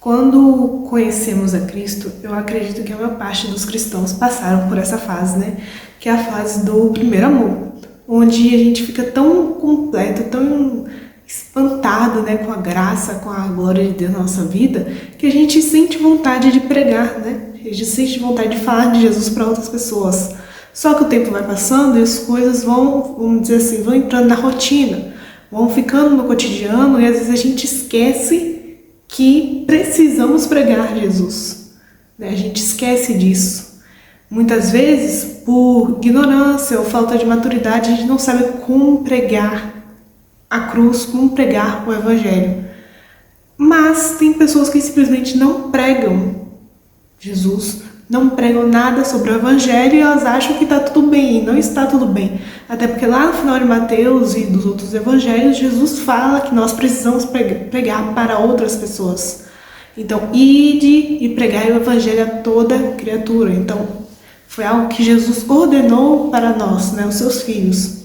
Quando conhecemos a Cristo, eu acredito que a maior parte dos cristãos passaram por essa fase, né? Que é a fase do primeiro amor, onde a gente fica tão completo, tão espantado, né, com a graça, com a glória de Deus na nossa vida, que a gente sente vontade de pregar, né? A gente sente vontade de falar de Jesus para outras pessoas. Só que o tempo vai passando e as coisas vão, vamos dizer assim, vão entrando na rotina, vão ficando no cotidiano e às vezes a gente esquece que precisamos pregar Jesus, né? A gente esquece disso. Muitas vezes, por ignorância ou falta de maturidade, a gente não sabe como pregar a cruz, como pregar o Evangelho. Mas tem pessoas que simplesmente não pregam Jesus, não pregam nada sobre o Evangelho e elas acham que está tudo bem, e não está tudo bem. Até porque lá no final de Mateus e dos outros Evangelhos, Jesus fala que nós precisamos pregar para outras pessoas. Então, ide e pregai o Evangelho a toda criatura. Então, foi algo que Jesus ordenou para nós, né, os seus filhos.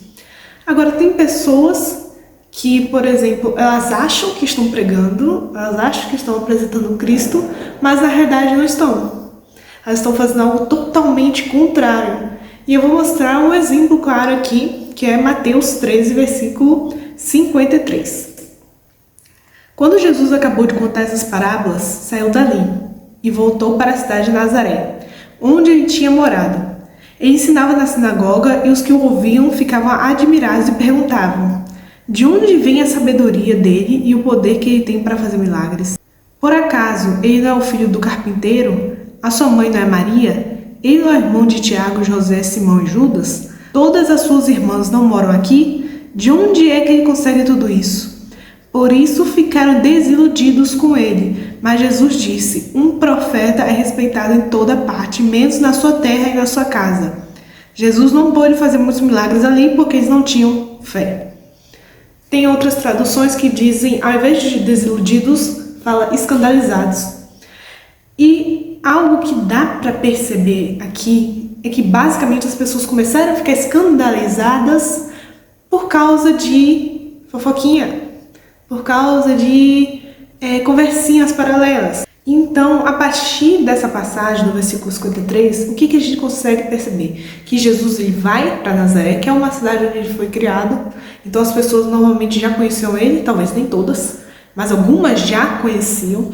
Agora, tem pessoas que, por exemplo, elas acham que estão pregando, elas acham que estão apresentando Cristo, mas na verdade não estão. Elas estão fazendo algo totalmente contrário. E eu vou mostrar um exemplo claro aqui, que é Mateus 13, versículo 53. Quando Jesus acabou de contar essas parábolas, saiu dali e voltou para a cidade de Nazaré, onde ele tinha morado. Ele ensinava na sinagoga e os que o ouviam ficavam admirados e perguntavam: de onde vem a sabedoria dele e o poder que ele tem para fazer milagres? Por acaso ele não é o filho do carpinteiro? A sua mãe não é Maria? Ele não é irmão de Tiago, José, Simão e Judas? Todas as suas irmãs não moram aqui? De onde é que ele consegue tudo isso? Por isso ficaram desiludidos com ele. Mas Jesus disse: um profeta é respeitado em toda parte, menos na sua terra e na sua casa. Jesus não pôde fazer muitos milagres ali porque eles não tinham fé. Tem outras traduções que dizem, ao invés de desiludidos, fala escandalizados. E algo que dá para perceber aqui é que basicamente as pessoas começaram a ficar escandalizadas por causa de fofoquinha, por causa de conversinhas paralelas. Então, a partir dessa passagem do versículo 53, o que a gente consegue perceber? Que Jesus ele vai para Nazaré, que é uma cidade onde ele foi criado. Então as pessoas normalmente já conheciam ele, talvez nem todas, mas algumas já conheciam.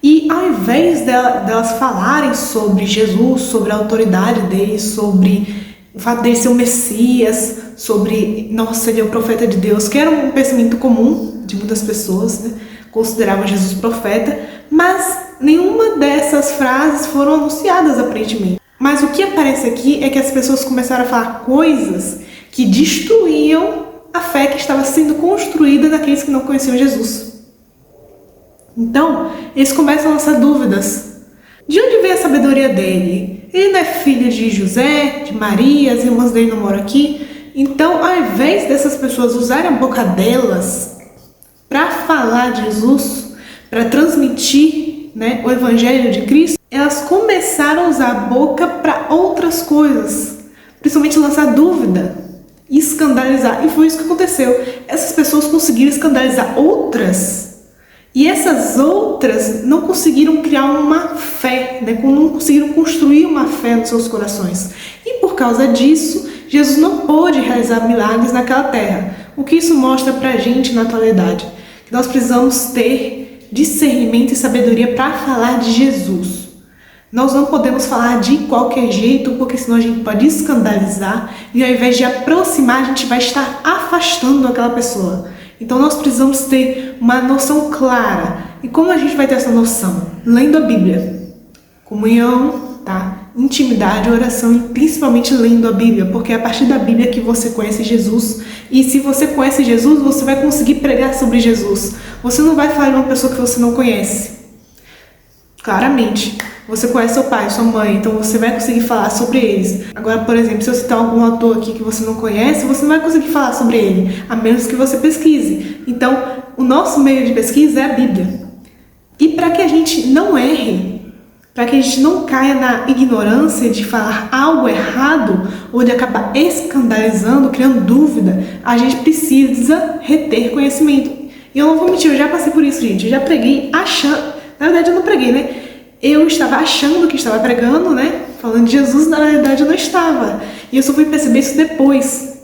E ao invés delas falarem sobre Jesus, sobre a autoridade dele, sobre o fato dele ser o Messias, sobre, nossa, ele é o profeta de Deus, que era um pensamento comum de muitas pessoas, né? Consideravam Jesus profeta, mas nenhuma dessas frases foram anunciadas aparentemente. Mas o que aparece aqui é que as pessoas começaram a falar coisas que destruíam a fé que estava sendo construída daqueles que não conheciam Jesus. Então, eles começam a lançar dúvidas. De onde vem a sabedoria dele? Ele não é filho de José, de Maria, as irmãs dele não moram aqui? Então, ao invés dessas pessoas usarem a boca delas para falar de Jesus, para transmitir, né, o Evangelho de Cristo, elas começaram a usar a boca para outras coisas, principalmente lançar dúvida e escandalizar. E foi isso que aconteceu. Essas pessoas conseguiram escandalizar outras, e essas outras não conseguiram criar uma fé, né? Não conseguiram construir uma fé nos seus corações. E por causa disso, Jesus não pôde realizar milagres naquela terra. O que isso mostra pra gente na atualidade? Que nós precisamos ter discernimento e sabedoria para falar de Jesus. Nós não podemos falar de qualquer jeito, porque senão a gente pode escandalizar e ao invés de aproximar, a gente vai estar afastando aquela pessoa. Então nós precisamos ter uma noção clara. E como a gente vai ter essa noção? Lendo a Bíblia. Comunhão, tá? Intimidade, oração e principalmente lendo a Bíblia, porque é a partir da Bíblia que você conhece Jesus. E se você conhece Jesus, você vai conseguir pregar sobre Jesus. Você não vai falar de uma pessoa que você não conhece. Claramente. Você conhece seu pai, sua mãe, então você vai conseguir falar sobre eles. Agora, por exemplo, se eu citar algum autor aqui que você não conhece, você não vai conseguir falar sobre ele, a menos que você pesquise. Então, o nosso meio de pesquisa é a Bíblia. E para que a gente não erre, para que a gente não caia na ignorância de falar algo errado ou de acabar escandalizando, criando dúvida, a gente precisa reter conhecimento. E eu não vou mentir, eu já passei por isso, gente. Eu já preguei achando... Na verdade, eu não preguei peraí, né? Eu estava achando que estava pregando, né? Falando de Jesus, na realidade eu não estava. E eu só fui perceber isso depois.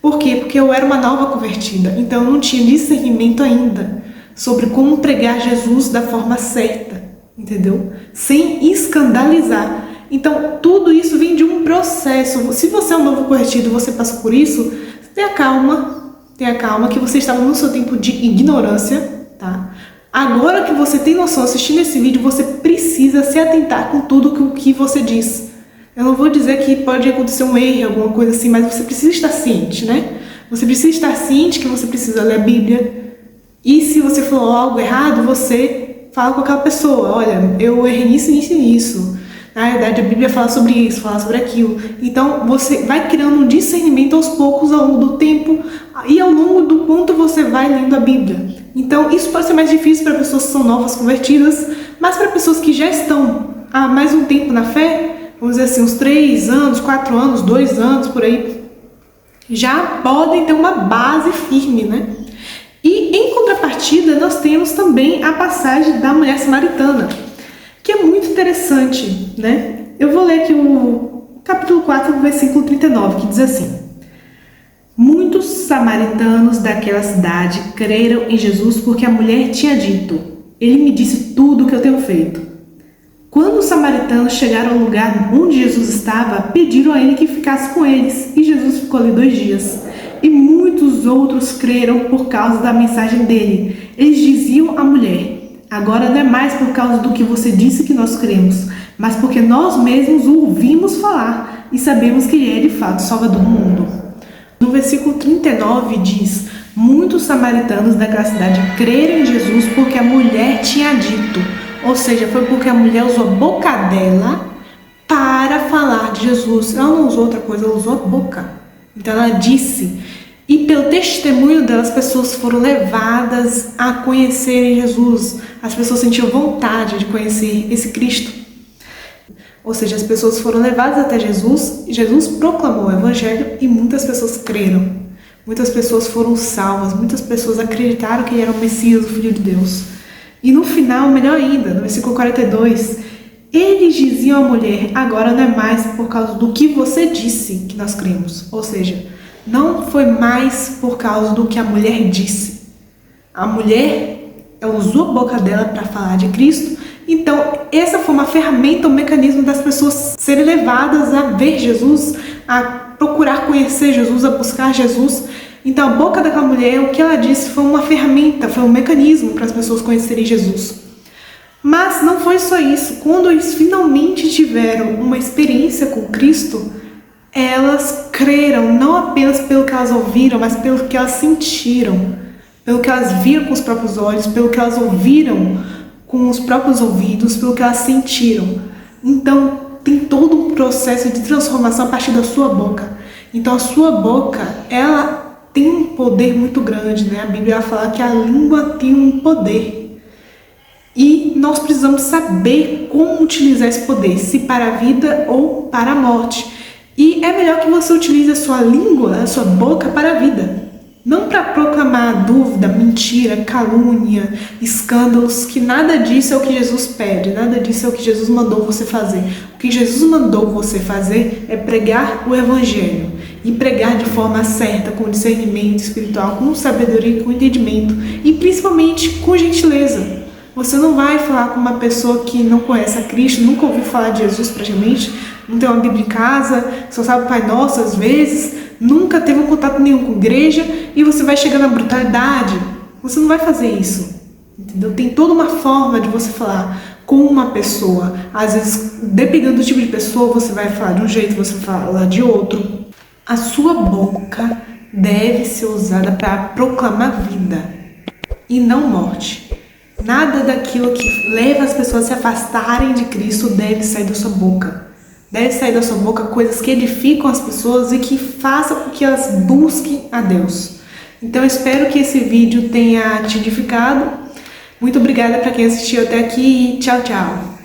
Por quê? Porque eu era uma nova convertida. Então eu não tinha discernimento ainda sobre como pregar Jesus da forma certa, entendeu? Sem escandalizar. Então tudo isso vem de um processo. Se você é um novo convertido e você passou por isso, tenha calma que você estava no seu tempo de ignorância, tá? Agora que você tem noção assistindo esse vídeo, você precisa se atentar com tudo o que você diz. Eu não vou dizer que pode acontecer um erro, alguma coisa assim, mas você precisa estar ciente, né? Você precisa estar ciente que você precisa ler a Bíblia. E se você falou algo errado, você fala com aquela pessoa, olha, eu errei nisso, nisso e nisso. Na verdade, a Bíblia fala sobre isso, fala sobre aquilo. Então, você vai criando um discernimento aos poucos ao longo do tempo e ao longo do quanto você vai lendo a Bíblia. Então, isso pode ser mais difícil para pessoas que são novas convertidas, mas para pessoas que já estão há mais um tempo na fé, vamos dizer assim, uns 3 anos, 4 anos, 2 anos, por aí, já podem ter uma base firme, né? E, em contrapartida, nós temos também a passagem da mulher samaritana, que é muito interessante, né? Eu vou ler aqui o capítulo 4, versículo 39, que diz assim: Muitos samaritanos daquela cidade creram em Jesus porque a mulher tinha dito: Ele me disse tudo o que eu tenho feito. Quando os samaritanos chegaram ao lugar onde Jesus estava, pediram a ele que ficasse com eles, e Jesus ficou ali 2 dias. E muitos outros creram por causa da mensagem dele. Eles diziam à mulher: Agora não é mais por causa do que você disse que nós cremos, mas porque nós mesmos o ouvimos falar e sabemos que ele é de fato o Salvador do mundo. No versículo 39 diz: Muitos samaritanos daquela cidade creram em Jesus porque a mulher tinha dito. Ou seja, foi porque a mulher usou a boca dela para falar de Jesus. Ela não usou outra coisa, ela usou a boca. Então ela disse. E pelo testemunho dela, as pessoas foram levadas a conhecerem Jesus. As pessoas sentiam vontade de conhecer esse Cristo. Ou seja, as pessoas foram levadas até Jesus, Jesus proclamou o Evangelho e muitas pessoas creram. Muitas pessoas foram salvas, muitas pessoas acreditaram que ele era o Messias, o Filho de Deus. E no final, melhor ainda, no versículo 42, eles diziam à mulher: Agora não é mais por causa do que você disse que nós cremos. Ou seja, não foi mais por causa do que a mulher disse. A mulher usou a boca dela para falar de Cristo. Então, essa foi uma ferramenta, um mecanismo das pessoas serem levadas a ver Jesus, a procurar conhecer Jesus, a buscar Jesus. Então, a boca daquela mulher, o que ela disse, foi uma ferramenta, foi um mecanismo para as pessoas conhecerem Jesus. Mas não foi só isso. Quando eles finalmente tiveram uma experiência com Cristo, elas creram não apenas pelo que elas ouviram, mas pelo que elas sentiram, pelo que elas viram com os próprios olhos, pelo que elas ouviram com os próprios ouvidos, pelo que elas sentiram. Então, tem todo um processo de transformação a partir da sua boca. Então, a sua boca, ela tem um poder muito grande, né? A Bíblia fala que a língua tem um poder. E nós precisamos saber como utilizar esse poder, se para a vida ou para a morte. E é melhor que você utilize a sua língua, a sua boca para a vida. Não para proclamar dúvida, mentira, calúnia, escândalos, que nada disso é o que Jesus pede, nada disso é o que Jesus mandou você fazer. O que Jesus mandou você fazer é pregar o Evangelho. E pregar de forma certa, com discernimento espiritual, com sabedoria, com entendimento. E principalmente com gentileza. Você não vai falar com uma pessoa que não conhece a Cristo, nunca ouviu falar de Jesus praticamente, não tem uma Bíblia em casa, só sabe o Pai Nosso às vezes, nunca teve um contato nenhum com a igreja e você vai chegar na brutalidade. Você não vai fazer isso, entendeu? Tem toda uma forma de você falar com uma pessoa. Às vezes, dependendo do tipo de pessoa, você vai falar de um jeito, você vai falar de outro. A sua boca deve ser usada para proclamar vida e não morte. Nada daquilo que leva as pessoas a se afastarem de Cristo deve sair da sua boca. Deve sair da sua boca coisas que edificam as pessoas e que façam com que elas busquem a Deus. Então eu espero que esse vídeo tenha te edificado. Muito obrigada para quem assistiu até aqui e tchau, tchau!